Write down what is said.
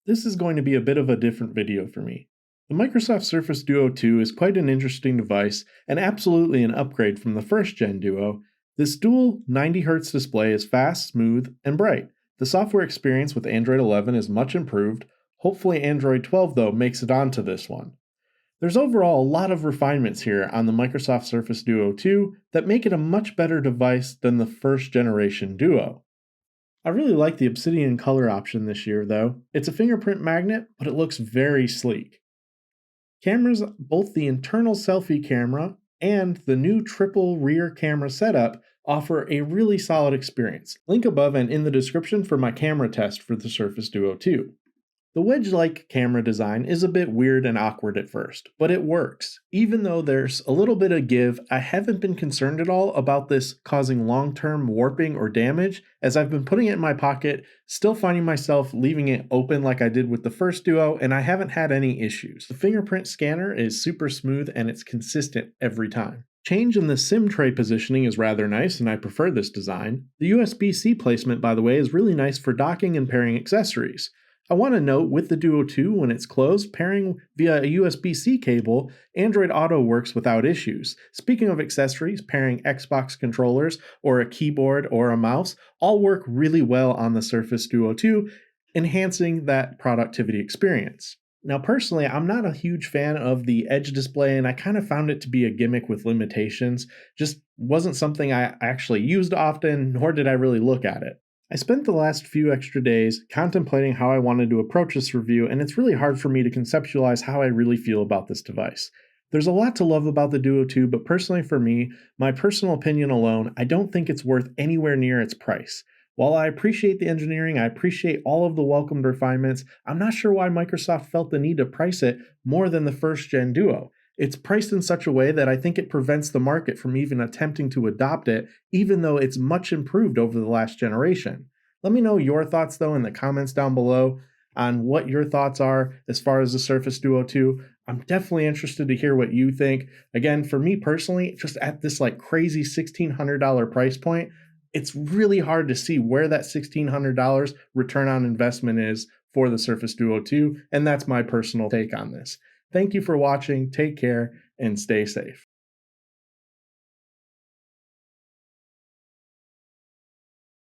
This is going to be a bit of a different video for me. The Microsoft Surface Duo 2 is quite an interesting device and absolutely an upgrade from the first gen Duo. This dual 90Hz display is fast, smooth, and bright. The software experience with Android 11 is much improved. Hopefully Android 12 though makes it onto this one. There's overall a lot of refinements here on the Microsoft Surface Duo 2 that make it a much better device than the first generation Duo. I really like the obsidian color option this year though. It's a fingerprint magnet, but it looks very sleek. Cameras, both the internal selfie camera and the new triple rear camera setup, offer a really solid experience. Link above and in the description for my camera test for the Surface Duo 2. The wedge-like camera design is a bit weird and awkward at first, but it works. Even though there's a little bit of give, I haven't been concerned at all about this causing long-term warping or damage, as I've been putting it in my pocket, still finding myself leaving it open like I did with the first Duo, and I haven't had any issues. The fingerprint scanner is super smooth and it's consistent every time. Change in the SIM tray positioning is rather nice, and I prefer this design. The USB-C placement, by the way, is really nice for docking and pairing accessories. I want to note with the Duo 2, when it's closed, pairing via a USB-C cable, Android Auto works without issues. Speaking of accessories, pairing Xbox controllers or a keyboard or a mouse all work really well on the Surface Duo 2, enhancing that productivity experience. Now personally, I'm not a huge fan of the edge display and I kind of found it to be a gimmick with limitations. Just wasn't something I actually used often, nor did I really look at it. I spent the last few extra days contemplating how I wanted to approach this review, and it's really hard for me to conceptualize how I really feel about this device. There's a lot to love about the Duo 2, but personally for me, my personal opinion alone, I don't think it's worth anywhere near its price. While I appreciate the engineering, I appreciate all of the welcomed refinements, I'm not sure why Microsoft felt the need to price it more than the first gen Duo. It's priced in such a way that I think it prevents the market from even attempting to adopt it, even though it's much improved over the last generation. Let me know your thoughts though in the comments down below on what your thoughts are as far as the Surface Duo 2. I'm definitely interested to hear what you think. Again, for me personally, just at this like crazy $1,600 price point, it's really hard to see where that $1,600 return on investment is for the Surface Duo 2, and that's my personal take on this. Thank you for watching, take care, and stay safe.